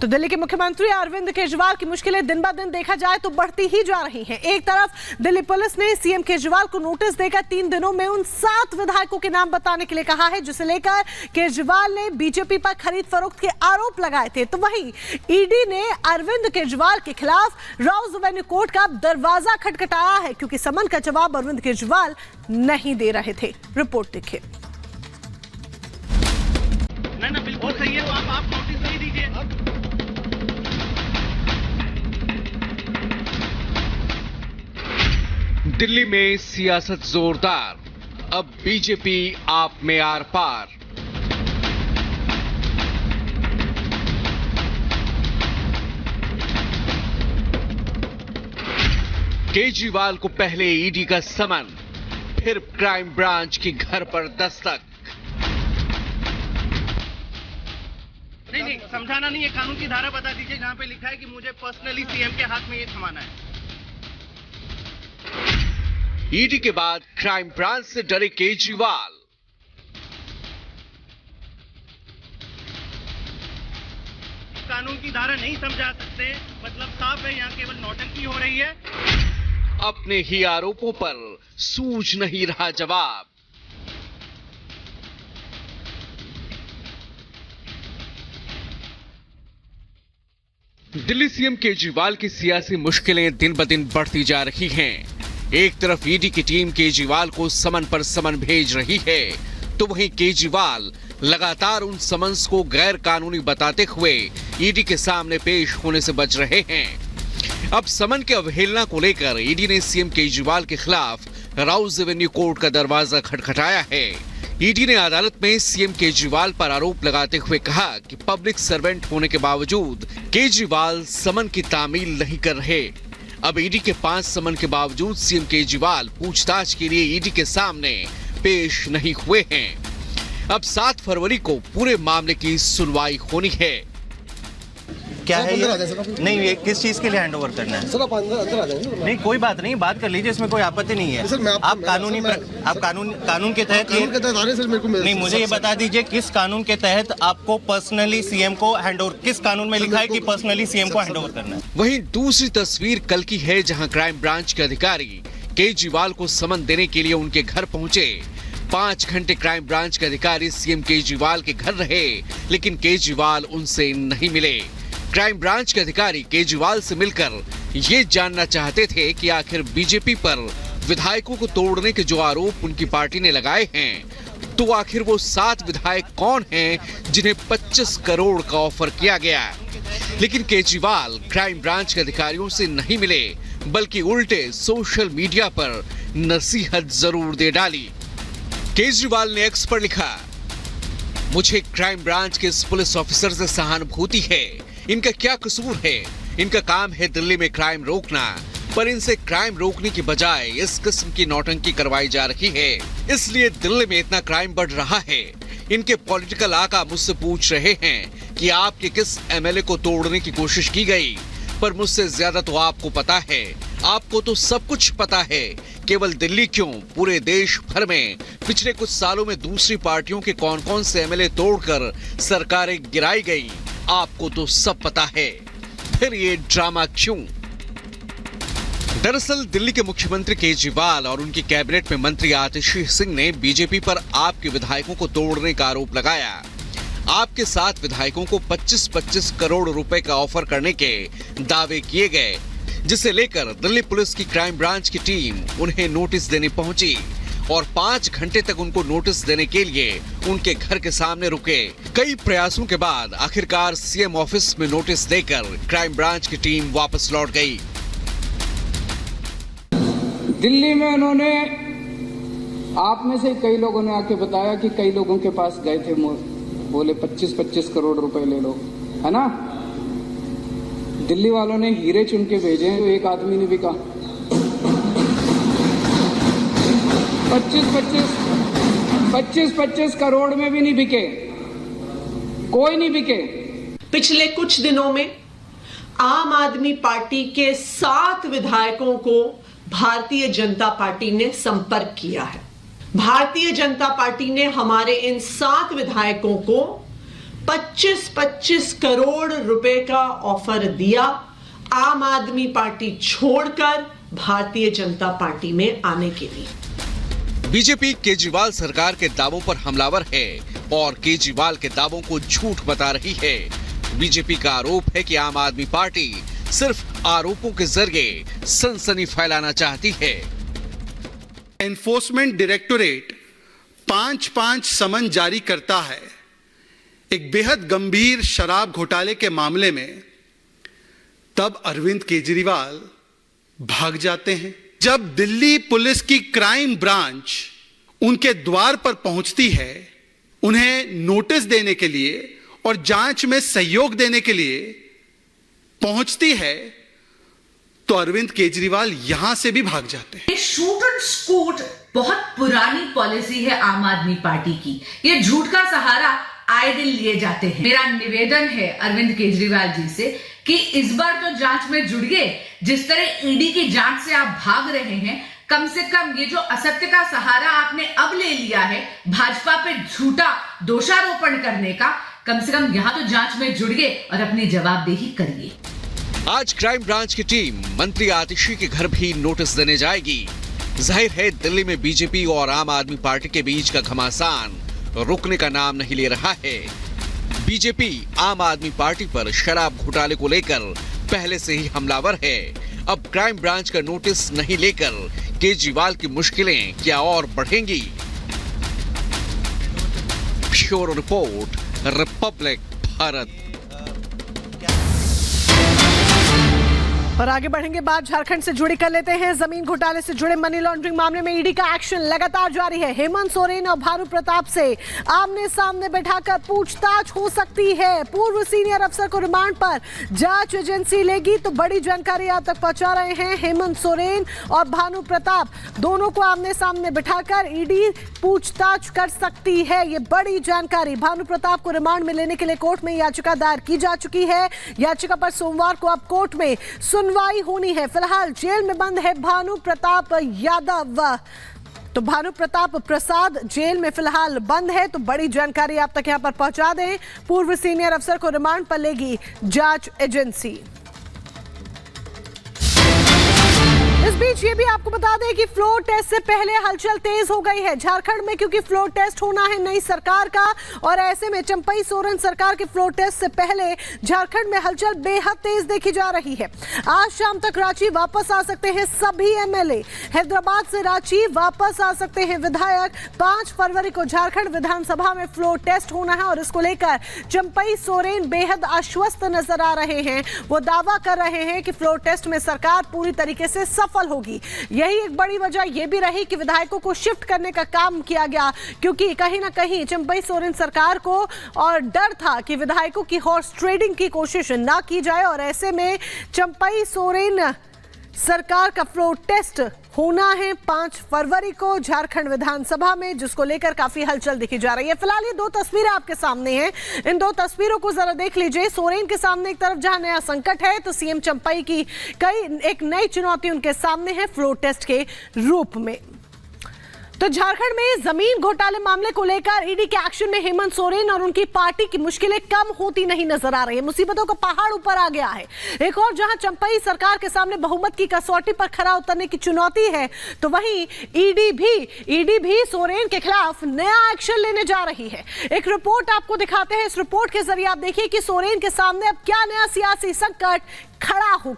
तो दिल्ली के मुख्यमंत्री अरविंद केजरीवाल की मुश्किलें दिन ब दिन देखा जाए तो बढ़ती ही जा रही हैं। एक तरफ दिल्ली पुलिस ने सीएम केजरीवाल को नोटिस देकर 3 दिनों में उन 7 विधायकों के नाम बताने के लिए कहा है, जिसे लेकर केजरीवाल ने बीजेपी पर खरीद फरोख्त के आरोप लगाए थे। तो वहीं ईडी ने अरविंद केजरीवाल के खिलाफ राउज एवेन्यू कोर्ट का दरवाजा खटखटाया है, क्योंकि समन का जवाब अरविंद केजरीवाल नहीं दे रहे थे। रिपोर्ट देखिए। ना बिल्कुल सही है, तो आप नोटिस नहीं दीजिए। दिल्ली में सियासत जोरदार, अब बीजेपी आप में आर पार। केजरीवाल को पहले ईडी का समन, फिर क्राइम ब्रांच की घर पर दस्तक। नहीं, समझाना नहीं है, कानून की धारा बता दीजिए जहां पे लिखा है कि मुझे पर्सनली सीएम के हाथ में ये थमाना है। ईडी के बाद क्राइम ब्रांच से डरे केजरीवाल। कानून की धारा नहीं समझा सकते, मतलब साफ है यहां केवल नौटंकी हो रही है। अपने ही आरोपों पर सूझ नहीं रहा जवाब। दिल्ली सीएम केजरीवाल की सियासी मुश्किलें दिन ब दिन बढ़ती जा रही हैं। एक तरफ ईडी की टीम केजरीवाल को समन पर समन भेज रही है, तो वहीं केजरीवाल लगातार उन समन्स को गैर कानूनी बताते हुए ईडी के सामने पेश होने से बच रहे हैं। अब समन की अवहेलना को लेकर ईडी ने सीएम केजरीवाल के खिलाफ राउज एवेन्यू कोर्ट का दरवाजा खटखटाया है। ईडी ने अदालत में सीएम केजरीवाल पर आरोप लगाते हुए कहा कि पब्लिक सर्वेंट होने के बावजूद केजरीवाल समन की तामील नहीं कर रहे। अब ईडी के 5 समन के बावजूद सीएम केजरीवाल पूछताछ के लिए ईडी के सामने पेश नहीं हुए हैं। अब 7 फरवरी को पूरे मामले की सुनवाई होनी है। क्या है ये? नहीं, ये किस चीज के लिए हैंड ओवर करना है? सर आप अंदर आ जाएंगे। नहीं, कोई बात नहीं, बात कर लीजिए, इसमें कोई आपत्ति नहीं है। सर, आप कानून के तहत आ रहे सर, मेरे को नहीं, मुझे ये बता दीजिए किस कानून के तहत आपको पर्सनली सीएम को हैंड ओवर, किस कानून में लिखा है कि पर्सनली सीएम को हैंड ओवर करना है? वहीं दूसरी तस्वीर कल की है, जहां क्राइम ब्रांच के अधिकारी केजरीवाल को समन देने के लिए उनके घर पहुंचे। 5 घंटे क्राइम ब्रांच के अधिकारी सीएम केजरीवाल के घर रहे, लेकिन केजरीवाल उनसे नहीं मिले। क्राइम ब्रांच के अधिकारी केजरीवाल से मिलकर ये जानना चाहते थे कि आखिर बीजेपी पर विधायकों को तोड़ने के जो आरोप उनकी पार्टी ने लगाए हैं, तो आखिर वो 7 विधायक कौन हैं जिन्हें 25 करोड़ का ऑफर किया गया। लेकिन केजरीवाल क्राइम ब्रांच के अधिकारियों से नहीं मिले, बल्कि उल्टे सोशल मीडिया पर नसीहत जरूर दे डाली। केजरीवाल ने एक्स पर लिखा, मुझे क्राइम ब्रांच के इस पुलिस ऑफिसर से सहानुभूति है। इनका क्या कसूर है? इनका काम है दिल्ली में क्राइम रोकना, पर इनसे क्राइम रोकने की बजाय इस किस्म की नौटंकी करवाई जा रही है, इसलिए दिल्ली में इतना क्राइम बढ़ रहा है। इनके पॉलिटिकल आका मुझसे पूछ रहे हैं कि आपके किस एमएलए को तोड़ने की कोशिश की गई, पर मुझसे ज्यादा तो आपको पता है। आपको तो सब कुछ पता है। केवल दिल्ली क्यों, पूरे देश भर में पिछले कुछ सालों में दूसरी पार्टियों के कौन-कौन से एमएलए तोड़कर सरकारें गिराई गई, आपको तो सब पता है। फिर ये ड्रामा क्यों? दरअसल दिल्ली के मुख्यमंत्री केजरीवाल और उनकी कैबिनेट में मंत्री आतिशी सिंह ने बीजेपी पर आपके विधायकों को तोड़ने का आरोप लगाया। आपके 7 विधायकों को 25-25 करोड़ रुपए का ऑफर करने के दावे किए गए, जिसे लेकर दिल्ली पुलिस की क्राइम ब्रांच की टीम उन्हें नोटिस देने पहुंची और 5 घंटे तक उनको नोटिस देने के लिए उनके घर के सामने रुके। कई प्रयासों के बाद आखिरकार सीएम ऑफिस में नोटिस देकर क्राइम ब्रांच की टीम वापस लौट गई। दिल्ली में उन्होंने, आप में से कई लोगों ने आके बताया कि कई लोगों के पास गए थे, बोले 25-25 करोड़ रुपए ले लो, है ना? दिल्ली वालों ने हीरे चुन के भेजे हैं, तो एक आदमी ने भी कहा 25-25 करोड़ में भी नहीं बिके, कोई नहीं बिके। पिछले कुछ दिनों में आम आदमी पार्टी के 7 विधायकों को भारतीय जनता पार्टी ने संपर्क किया है। भारतीय जनता पार्टी ने हमारे इन 7 विधायकों को 25-25 करोड़ रुपए का ऑफर दिया आम आदमी पार्टी छोड़कर भारतीय जनता पार्टी में आने के लिए। बीजेपी केजरीवाल सरकार के दावों पर हमलावर है और केजरीवाल के दावों को झूठ बता रही है। बीजेपी का आरोप है कि आम आदमी पार्टी सिर्फ आरोपों के जरिए सनसनी फैलाना चाहती है। एनफोर्समेंट डायरेक्टोरेट 5-5 समन जारी करता है एक बेहद गंभीर शराब घोटाले के मामले में, तब अरविंद केजरीवाल भाग जाते हैं। जब दिल्ली पुलिस की क्राइम ब्रांच उनके द्वार पर पहुंचती है उन्हें नोटिस देने के लिए और जांच में सहयोग देने के लिए पहुंचती है, तो अरविंद केजरीवाल यहां से भी भाग जाते हैं। शूट एंड स्कूट बहुत पुरानी पॉलिसी है आम आदमी पार्टी की। ये झूठ का सहारा आए दिन लिए जाते हैं। मेरा निवेदन है अरविंद केजरीवाल जी से कि इस बार तो जांच में जुड़िए। जिस तरह ईडी की जांच से आप भाग रहे हैं, कम से कम ये जो असत्य का सहारा आपने अब ले लिया है भाजपा पे झूठा दोषारोपण करने का, कम से कम यहां तो जांच में जुड़िए और अपनी जवाबदेही करिए। आज क्राइम ब्रांच की टीम मंत्री आतिशी के घर भी नोटिस देने जाएगी। जाहिर है दिल्ली में बीजेपी और आम आदमी पार्टी के बीच का घमासान रुकने का नाम नहीं ले रहा है। बीजेपी आम आदमी पार्टी पर शराब घोटाले को लेकर पहले से ही हमलावर है। अब क्राइम ब्रांच का नोटिस नहीं लेकर केजरीवाल की मुश्किलें क्या और बढ़ेंगी? Bureau report, Republic Bharat. और आगे बढ़ेंगे, बात झारखंड से जुड़ी कर लेते हैं। जमीन घोटाले से जुड़े मनी लॉन्ड्रिंग मामले में ईडी का एक्शन लगातार जारी है। हेमंत सोरेन और भानु प्रताप से आमने सामने बैठाकर पूछताछ हो सकती है। पूर्व सीनियर अफसर को रिमांड पर जांच एजेंसी लेगी, तो बड़ी जानकारी आप तक पहुंचा रहे हैं। हेमंत सोरेन और भानु प्रताप दोनों को आमने सामने बैठाकर ईडी पूछताछ कर सकती है, ये बड़ी जानकारी। भानु प्रताप को रिमांड में लेने के लिए कोर्ट में याचिका दायर की जा चुकी है। याचिका पर सोमवार को अब कोर्ट में सुनवाई होनी है। फिलहाल जेल में बंद है भानु प्रताप यादव, तो भानु प्रताप प्रसाद जेल में फिलहाल बंद है। तो बड़ी जानकारी आप तक यहां पर पहुंचा दें। पूर्व सीनियर अफसर को रिमांड पर लेगी जांच एजेंसी। इस बीच ये भी आपको बता दें कि फ्लोर टेस्ट से पहले हलचल तेज हो गई है झारखंड में, क्योंकि फ्लोर टेस्ट होना है नई सरकार का, और ऐसे में चंपई सोरेन सरकार के फ्लोर टेस्ट से पहले झारखंड में हलचल बेहद तेज देखी जा रही है। आज शाम तक रांची वापस आ सकते हैं सभी एमएलए। हैदराबाद से रांची वापस आ सकते हैं विधायक। 5 फरवरी को झारखंड विधानसभा में फ्लोर टेस्ट होना है और इसको लेकर चंपई सोरेन बेहद आश्वस्त नजर आ रहे हैं। वो दावा कर रहे हैं कि फ्लोर टेस्ट में सरकार पूरी तरीके से सफल होगी। यही एक बड़ी वजह यह भी रही कि विधायकों को शिफ्ट करने का काम किया गया, क्योंकि कहीं ना कहीं चंपई सोरेन सरकार को और डर था कि विधायकों की हॉर्स ट्रेडिंग की कोशिश ना की जाए, और ऐसे में चंपई सोरेन सरकार का फ्लोर टेस्ट होना है 5 फरवरी को झारखंड विधानसभा में, जिसको लेकर काफी हलचल दिखी जा रही है। फिलहाल ये 2 तस्वीरें आपके सामने हैं, इन 2 तस्वीरों को जरा देख लीजिए। सोरेन के सामने एक तरफ जहां नया संकट है, तो सीएम चंपई की एक नई चुनौती उनके सामने है फ्लोर टेस्ट के रूप में। तो झारखंड में जमीन घोटाले मामले को लेकर ईडी के एक्शन में हेमंत सोरेन और उनकी पार्टी की मुश्किलें कम होती नहीं नजर आ रही है। मुसीबतों का पहाड़ ऊपर आ गया है। एक और जहां चंपई सरकार के सामने बहुमत की कसौटी पर खरा उतरने की चुनौती है, तो वहीं ईडी भी सोरेन के खिलाफ नया एक्शन लेने जा रही है। एक रिपोर्ट आपको दिखाते हैं। इस रिपोर्ट के जरिए आप देखिए कि सोरेन के सामने अब क्या नया सियासी संकट खड़ा हो गया।